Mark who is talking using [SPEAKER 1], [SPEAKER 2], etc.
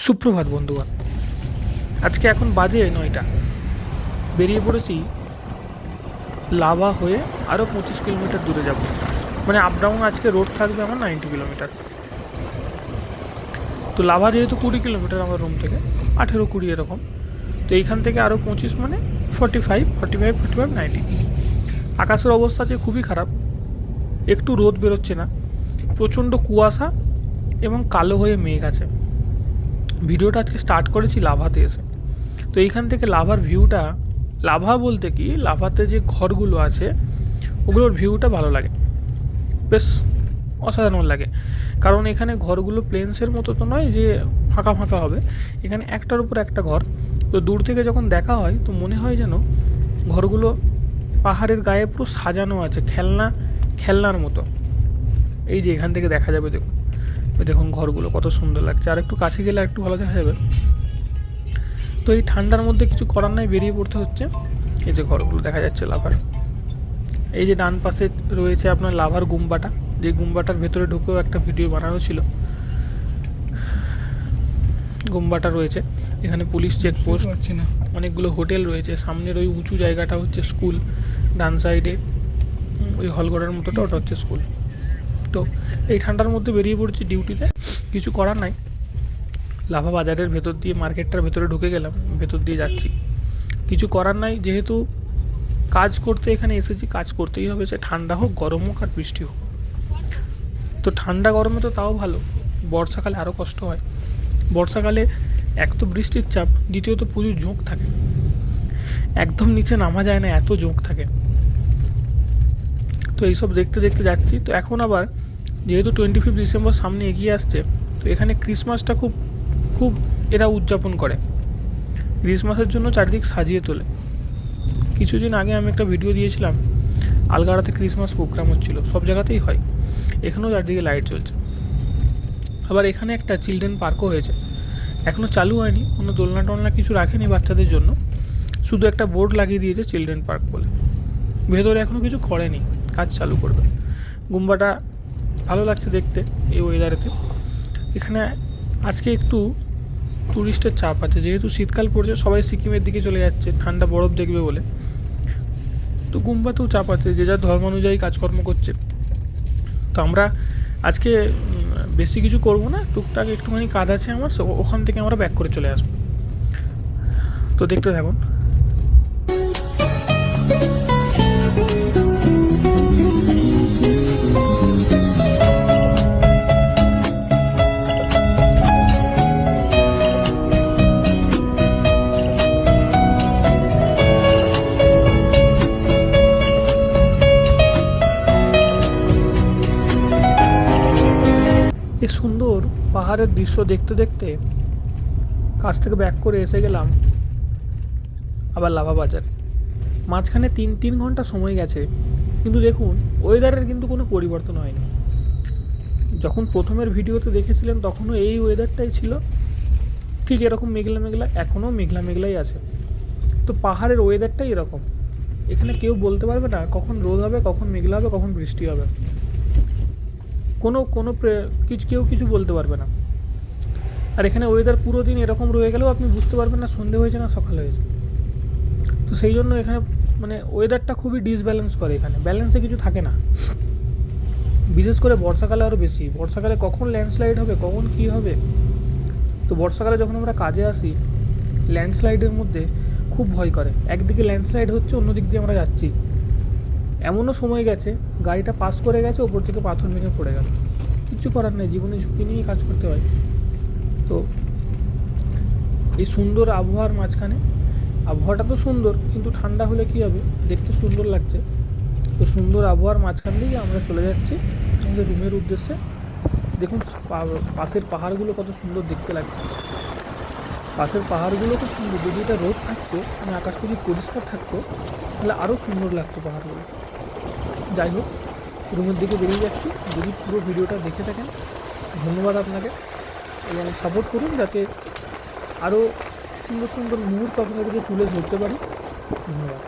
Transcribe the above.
[SPEAKER 1] সুপ্রভাত বন্ধুরা, আজকে এখন বাজে 9টা। বেরিয়ে পড়েছি লাভা হয়ে আরও 25 কিলোমিটার দূরে যাব। মানে আপ ডাউন আজকে রোড থাকবে আমার 90 কিলোমিটার। তো লাভা যেহেতু 20 কিলোমিটার আমার রুম থেকে, 18-20 এরকম। তো এইখান থেকে আরও 25 মানে 45, 90। আকাশের অবস্থা যে খুবই খারাপ, একটু রোদ বেরোচ্ছে না, প্রচণ্ড কুয়াশা এবং কালো হয়ে মেঘ আছে। ভিডিওটা আজকে স্টার্ট করেছি লাভাতে এসে। তো এইখান থেকে লাভার ভিউটা, লাভা বলতে কি লাভাতে যে ঘরগুলো আছে ওগুলোর ভিউটা ভালো লাগে, বেশ অসাধারণ লাগে। কারণ এখানে ঘরগুলো প্লেন্সের মতো তো নয় যে ফাঁকা ফাঁকা হবে, এখানে একটার উপর একটা ঘর। তো দূর থেকে যখন দেখা হয় তো মনে হয় যেন ঘরগুলো পাহাড়ের গায়ে পুরো সাজানো আছে খেলনার মতো। এই যে এখান থেকে দেখা যাবে, দেখুন দেখুন ঘরগুলো কত সুন্দর লাগছে। আর একটু কাছে গেলে একটু ভালো দেখা যাবে। তো এই ঠান্ডার মধ্যে কিছু করার নাই, বেরিয়ে পড়তে হচ্ছে। এই যে ঘরগুলো দেখা যাচ্ছে লাভার। এই যে ডান পাশে রয়েছে আপনার লাভার গুম্বাটা, যে গুম্বাটার ভেতরে ঢুকেও একটা ভিডিও বানানো ছিল। গুম্বাটা রয়েছে এখানে, পুলিশ চেকপোস্ট, অনেকগুলো হোটেল রয়েছে। সামনের ওই উঁচু জায়গাটা হচ্ছে স্কুল, ডান সাইডে ওই হলঘরের মতোটা ওটা হচ্ছে স্কুল। তো এই ঠান্ডার মধ্যে বেরিয়ে পড়ছি ডিউটিতে, কিছু করার নাই। লাভা বাজারের ভেতর দিয়ে মার্কেটটার ভেতরে ঢুকে গেলাম, ভেতর দিয়ে যাচ্ছি। কিছু করার নাই, যেহেতু কাজ করতে এখানে এসেছি, কাজ করতেই হবে, সে ঠান্ডা হোক গরম হোক আর বৃষ্টি হোক। তো ঠান্ডা গরমে তো তাও ভালো, বর্ষাকালে আরও কষ্ট হয়। বর্ষাকালে এক তো বৃষ্টির চাপ, দ্বিতীয়ত প্রচুর ঝোঁক থাকে, একদম নিচে নামা যায় না, এত ঝোঁক থাকে। তো এইসব দেখতে দেখতে যাচ্ছি। তো এখন আবার যেহেতু 25 ডিসেম্বর সামনে এগিয়ে আসছে, তো এখানে ক্রিসমাসটা খুব খুব এরা উদযাপন করে। ক্রিসমাসের জন্য চারিদিক সাজিয়ে তোলে। কিছুদিন আগে আমি একটা ভিডিও দিয়েছিলাম, আলগাড়াতে ক্রিসমাস প্রোগ্রাম হচ্ছিলো, সব জায়গাতেই হয়, এখানেও চারদিকে লাইট জ্বলছে। আবার এখানে একটা চিলড্রেন পার্কও হয়েছে, এখনও চালু হয়নি, কোনো দোলনা টোলনা কিছু রাখেনি বাচ্চাদের জন্য, শুধু একটা বোর্ড লাগিয়ে দিয়েছে চিলড্রেন পার্ক বলে। ভেতরে এখনও কিছু করেনি, কাজ চালু করবে। গুম্বাটা ভালো লাগছে দেখতে এই ওয়েদারেতে। এখানে আজকে একটু ট্যুরিস্টের চাপ আছে, যেহেতু শীতকাল পড়ছে, সবাই সিকিমের দিকে চলে যাচ্ছে ঠান্ডা বরফ দেখবে বলে। তো গুম্বাতেও চাপ আছে, যে যার ধর্ম অনুযায়ী কাজকর্ম করছে। তো আমরা আজকে বেশি কিছু করব না, টুকটাক একটুখানি কাজ আছে আমার, ওখান থেকে আমরা ব্যাক করে চলে আসবো। তো দেখতে থাকুন। এই সুন্দর পাহাড়ের দৃশ্য দেখতে দেখতে কাছ থেকে ব্যাক করে এসে গেলাম আবার লাভা বাজার। মাঝখানে 3 ঘন্টা সময় গেছে, কিন্তু দেখুন ওয়েদারের কিন্তু কোনো পরিবর্তন হয়নি। যখন প্রথমের ভিডিওতে দেখেছিলেন তখনও এই ওয়েদারটাই ছিল, ঠিক এরকম মেঘলা মেঘলা, এখনও মেঘলা মেঘলাই আছে। তো পাহাড়ের ওয়েদারটাই এরকম, এখানে কেউ বলতে পারবে না কখন রোদ হবে, কখন মেঘলা হবে, কখন বৃষ্টি হবে, কোনো কোনো কেউ কিছু বলতে পারবে না। আর এখানে ওয়েদার পুরো দিন এরকম রয়ে গেলেও আপনি বুঝতে পারবেন না সন্ধে হয়েছে না সকাল হয়েছে। তো সেই জন্য এখানে মানে ওয়েদারটা খুবই ডিসব্যালেন্স করে, এখানে ব্যালেন্সে কিছু থাকে না। বিশেষ করে বর্ষাকালে আরও বেশি, বর্ষাকালে কখন ল্যান্ডস্লাইড হবে, কখন কী হবে। তো বর্ষাকালে যখন আমরা কাজে আসি, ল্যান্ডস্লাইডের মধ্যে খুব ভয় করে, একদিকে ল্যান্ডস্লাইড হচ্ছে, অন্য দিক দিয়ে আমরা যাচ্ছি। এমনও সময় গেছে গাড়িটা পাস করে গেছে, ওপর থেকে পাথর ভেঙে পড়ে গেল। কিছু করার নেই, জীবনে ঝুঁকি নিয়ে কাজ করতে হয়। তো এই সুন্দর আবহাওয়ার মাঝখানে, আবহাওয়াটা তো সুন্দর কিন্তু ঠান্ডা হলে কী হবে, দেখতে সুন্দর লাগছে। তো সুন্দর আবহাওয়ার মাঝখান দিয়ে আমরা চলে যাচ্ছি আমাদের রুমের উদ্দেশ্যে। দেখুন পাশের পাহাড়গুলো কত সুন্দর দেখতে লাগছে, পাশের পাহাড়গুলো খুব সুন্দর। যদি এটা রোদ থাকতো, মানে আকাশটা যদি পরিষ্কার থাকতো, তাহলে আরও সুন্দর লাগতো পাহাড়গুলো। যাই হোক, রুমের দিকে বেরিয়ে যাচ্ছি। যদি পুরো ভিডিওটা দেখে থাকেন ধন্যবাদ আপনাকে, এবং সাপোর্ট করুন যাতে আরও সুন্দর সুন্দর মুহূর্ত আপনাদেরকে তুলে ধরতে পারি। ধন্যবাদ।